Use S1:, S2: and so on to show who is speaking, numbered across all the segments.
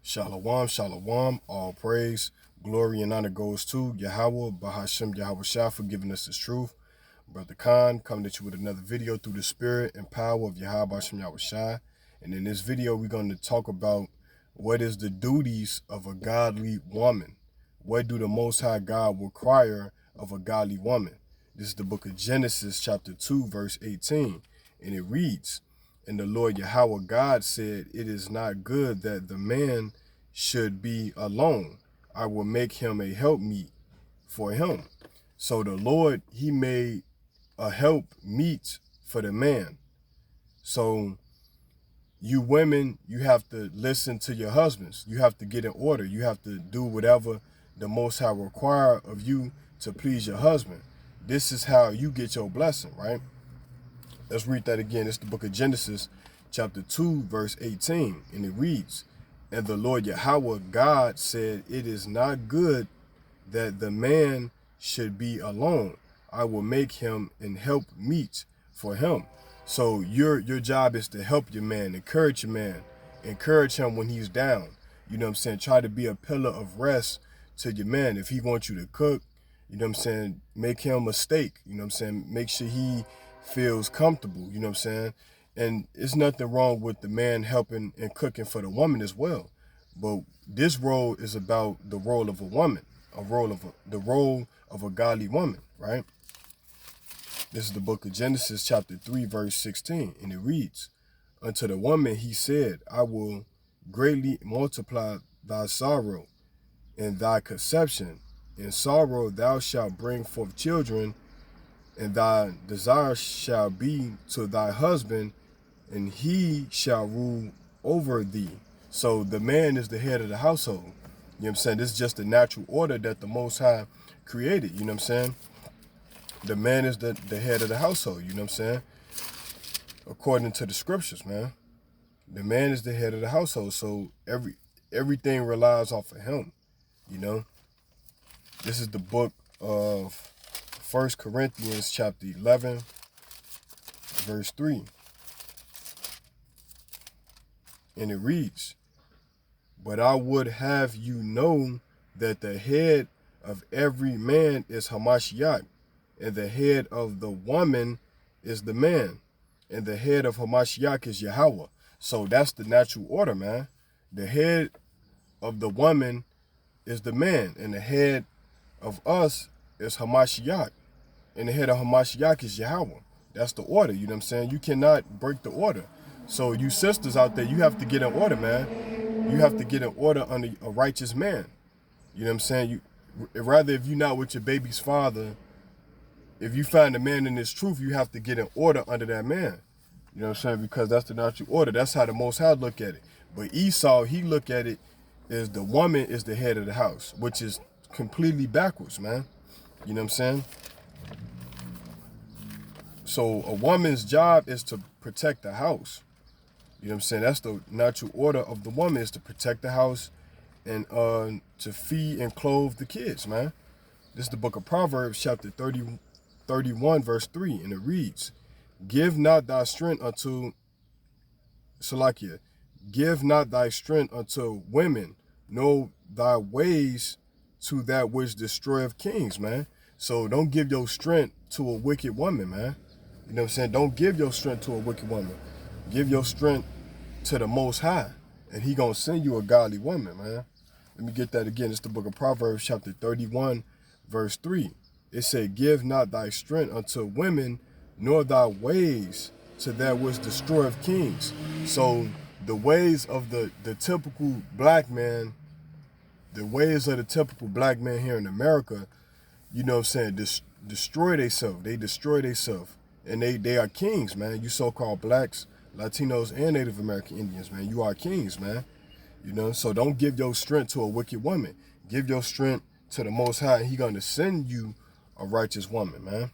S1: Shalom, shalom, all praise, glory, and honor goes to Yahawah, Bahashem, Yahweh Shah, for giving us His truth. Brother Khan, coming at you with another video through the spirit and power of Yahawah, Bahashem, Yahweh Shah. And in this video, we're going to talk about what is the duties of a godly woman. What do the Most High God require of a godly woman? This is the book of Genesis, chapter 2, verse 18. And it reads, "And the Lord Yahawah God said, it is not good that the man should be alone. I will make him a helpmeet for him." So the Lord, He made a help meet for the man. So you women, you have to listen to your husbands. You have to get in order. You have to do whatever the Most High require of you to please your husband. This is how you get your blessing, right? Let's read that again. It's the book of Genesis, chapter 2, verse 18. And it reads, "And the Lord Yahawah God said, it is not good that the man should be alone. I will make him an help meet for him." So your job is to help your man, encourage your man, encourage him when he's down. You know what I'm saying? Try to be a pillar of rest to your man. If he wants you to cook, you know what I'm saying, make him a steak. You know what I'm saying? Make sure he feels comfortable, you know what I'm saying? And it's nothing wrong with the man helping and cooking for the woman as well. But this role is about the role of a woman, the role of a godly woman, right? This is the book of Genesis, chapter 3, verse 16, and it reads, "Unto the woman he said, I will greatly multiply thy sorrow and thy conception. In sorrow thou shalt bring forth children, and thy desire shall be to thy husband, and he shall rule over thee." So the man is the head of the household. You know what I'm saying? This is just the natural order that the Most High created. You know what I'm saying? The man is the head of the household. You know what I'm saying? According to the scriptures, man. The man is the head of the household. So everything relies off of him. You know? This is the book of 1 Corinthians chapter 11, verse 3. And it reads, "But I would have you know that the head of every man is Hamashiach, and the head of the woman is the man, and the head of Hamashiach is Yahawah." So that's the natural order, man. The head of the woman is the man, and the head of us is Hamashiach. And the head of Hamashiach is Yahawah. That's the order, you know what I'm saying? You cannot break the order. So you sisters out there, you have to get in order, man. You have to get in order under a righteous man. You know what I'm saying? Rather, if you're not with your baby's father, if you find a man in this truth, you have to get in order under that man. You know what I'm saying? Because that's the natural order. That's how the Most High look at it. But Esau, he look at it as the woman is the head of the house, which is completely backwards, man. You know what I'm saying? So a woman's job is to protect the house. You know what I'm saying? That's the natural order of the woman, is to protect the house and to feed and clothe the kids, man. This is the book of Proverbs, chapter 31, verse 3, and it reads, "Give not thy strength unto Salakia, give not thy strength unto women, know thy ways to that which destroyeth kings," man. So don't give your strength to a wicked woman, man. You know what I'm saying? Don't give your strength to a wicked woman. Give your strength to the Most High, and He gonna send you a godly woman, man. Let me get that again. It's the book of Proverbs, chapter 31, verse 3. It said, "Give not thy strength unto women, nor thy ways to that which destroyeth kings." So the ways of the typical black man, the ways of the typical black man here in America, you know what I'm saying, destroy themselves. They destroy themselves. And they are kings, man. You so-called blacks, Latinos, and Native American Indians, man. You are kings, man. You know, so don't give your strength to a wicked woman. Give your strength to the Most High, and He gonna send you a righteous woman, man.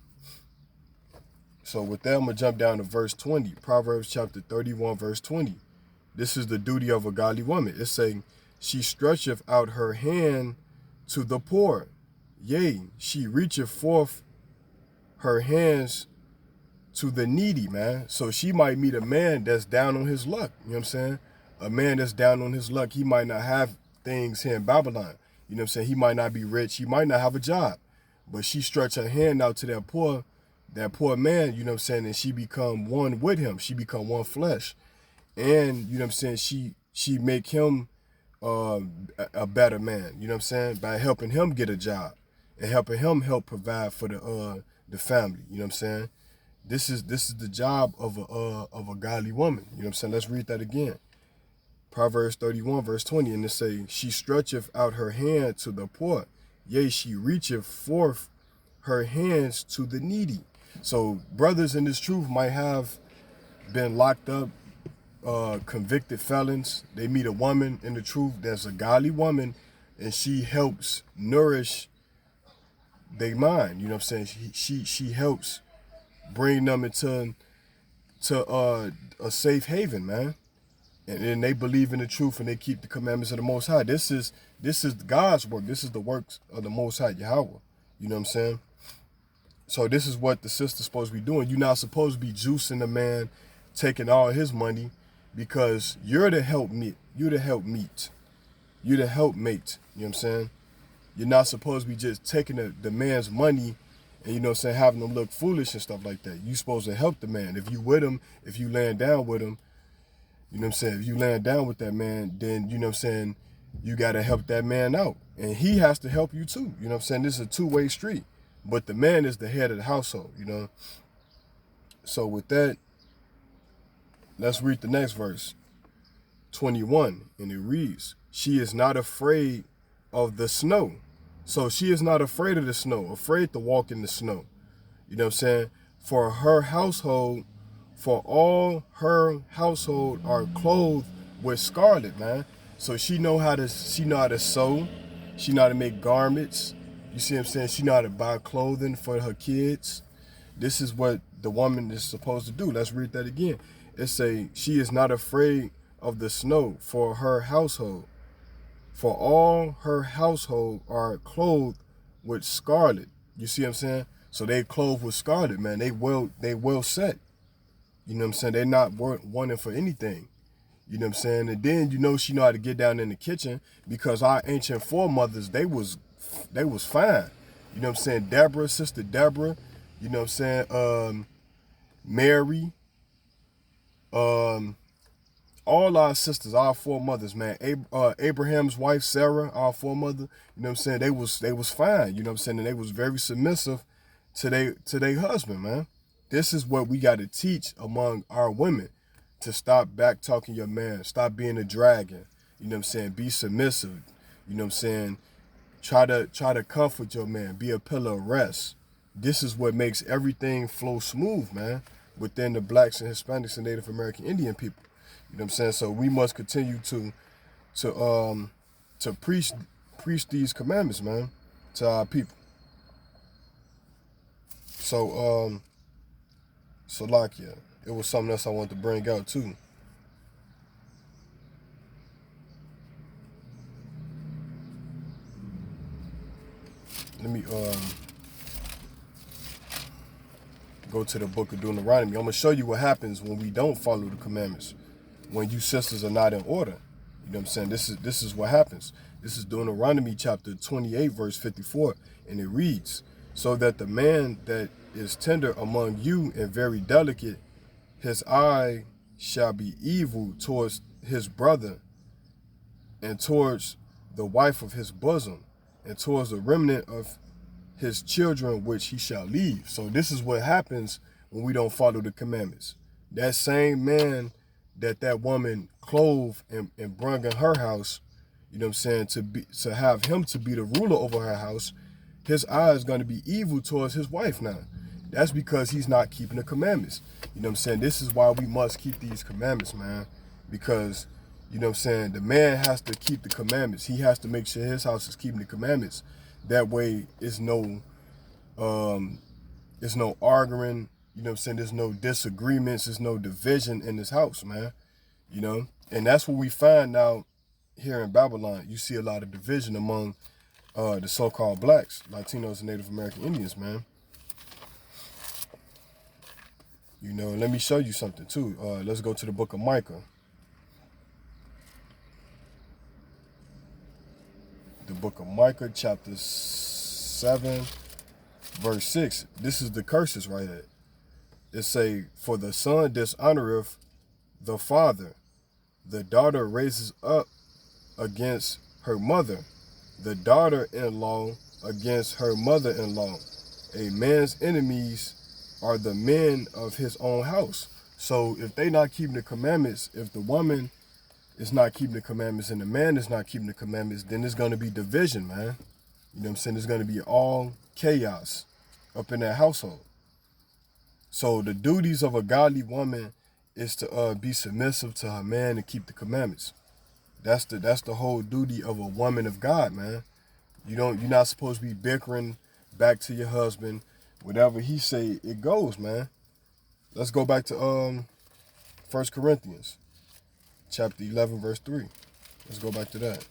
S1: So with that, I'm gonna jump down to verse 20. Proverbs chapter 31, verse 20. This is the duty of a godly woman. It's saying, "She stretcheth out her hand to the poor. Yea, she reacheth forth her hands to the needy," man. So she might meet a man that's down on his luck, you know what I'm saying? A man that's down on his luck, he might not have things here in Babylon. You know what I'm saying? He might not be rich. He might not have a job. But she stretch her hand out to that poor man, you know what I'm saying, and she become one with him. She become one flesh. And, you know what I'm saying, she make him a better man, you know what I'm saying, by helping him get a job and helping him help provide for the family, you know what I'm saying. This is the job of a godly woman, you know what I'm saying. Let's read that again. Proverbs 31 verse 20, and it say, she stretcheth out her hand to the poor, yea, she reacheth forth her hands to the needy. So brothers in this truth might have been locked up, convicted felons. They meet a woman in the truth that's a godly woman, and she helps nourish their mind, you know what I'm saying. She helps bring them into a safe haven, man. And then they believe in the truth and they keep the commandments of the Most High. This is God's work. This is the works of the Most High, Yahawah. You know what I'm saying? So this is what the sister's supposed to be doing. You're not supposed to be juicing the man, taking all his money, because you're the helpmeet. You're the helpmeet. You're the helpmate. You know what I'm saying? You're not supposed to be just taking the man's money and, you know what I'm saying, having him look foolish and stuff like that. You're supposed to help the man. If you with him, if you laying down with him, you know what I'm saying, if you laying down with that man, then, you know what I'm saying, you got to help that man out. And he has to help you too. You know what I'm saying? This is a two-way street. But the man is the head of the household, you know. So with that, let's read the next verse, 21, and it reads, she is not afraid of the snow. So she is not afraid of the snow, afraid to walk in the snow. You know what I'm saying? For her household, for all her household are clothed with scarlet, man. So she know how to sew, she know how to make garments. You see what I'm saying? She know how to buy clothing for her kids. This is what the woman is supposed to do. Let's read that again. It say, she is not afraid of the snow for her household. For all her household are clothed with scarlet. You see what I'm saying? So they clothed with scarlet, man. They well set. You know what I'm saying? They're not wanting for anything. You know what I'm saying? And then, you know, she know how to get down in the kitchen, because our ancient foremothers, they was fine. You know what I'm saying? Deborah, sister Deborah, you know what I'm saying? Mary, all our sisters, our foremothers, man. Abraham's wife, Sarah, our foremother, you know what I'm saying? They was fine, you know what I'm saying? And they was very submissive to their husband, man. This is what we got to teach among our women, to stop back talking your man, stop being a dragon, you know what I'm saying? Be submissive, you know what I'm saying? Try to comfort your man, be a pillar of rest. This is what makes everything flow smooth, man, within the blacks and Hispanics and Native American Indian people. You know what I'm saying? So we must continue to preach these commandments, man, to our people. So Salakia, it was something else I wanted to bring out too. Let me go to the book of Deuteronomy. I'm gonna show you what happens when we don't follow the commandments, when you sisters are not in order. You know what I'm saying? This is what happens. This is Deuteronomy chapter 28, verse 54, and it reads, so that the man that is tender among you and very delicate, his eye shall be evil towards his brother, and towards the wife of his bosom, and towards the remnant of his children which he shall leave. So this is what happens when we don't follow the commandments. That same man that woman clothed and brung in her house, you know what I'm saying, to have him to be the ruler over her house, his eye is going to be evil towards his wife now. That's because he's not keeping the commandments. You know what I'm saying? This is why we must keep these commandments, man. Because, you know what I'm saying, the man has to keep the commandments. He has to make sure his house is keeping the commandments. That way, it's no arguing. You know what I'm saying? There's no disagreements. There's no division in this house, man. You know? And that's what we find now here in Babylon. You see a lot of division among the so-called blacks, Latinos, and Native American Indians, man. You know, let me show you something too. Let's go to the book of Micah. the book of Micah, chapter 7, verse 6. This is the curses right here. It say, for the son dishonoreth the father, the daughter raises up against her mother, the daughter-in-law against her mother-in-law. A man's enemies are the men of his own house. So if they not keeping the commandments, if the woman is not keeping the commandments and the man is not keeping the commandments, then there's going to be division, man. You know what I'm saying? There's going to be all chaos up in that household. So the duties of a godly woman is to be submissive to her man and keep the commandments. That's the whole duty of a woman of God, man. You're not supposed to be bickering back to your husband. Whatever he say, it goes, man. Let's go back to 1 Corinthians chapter 11, verse 3. Let's go back to that.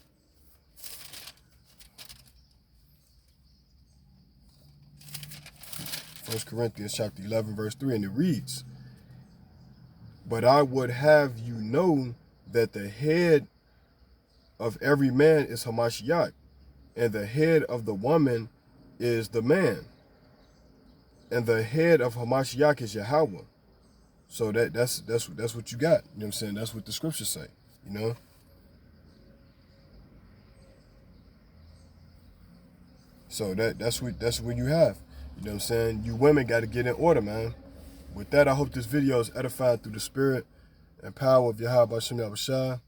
S1: First Corinthians chapter 11, verse 3, and it reads, but I would have you know that the head of every man is Hamashiach, and the head of the woman is the man, and the head of Hamashiach is Yahawah. So that's what you got. You know what I'm saying? That's what the scriptures say, you know? So that's what you have. You know what I'm saying? You women got to get in order, man. With that, I hope this video is edified through the spirit and power of Yahawah Shem Yahushua.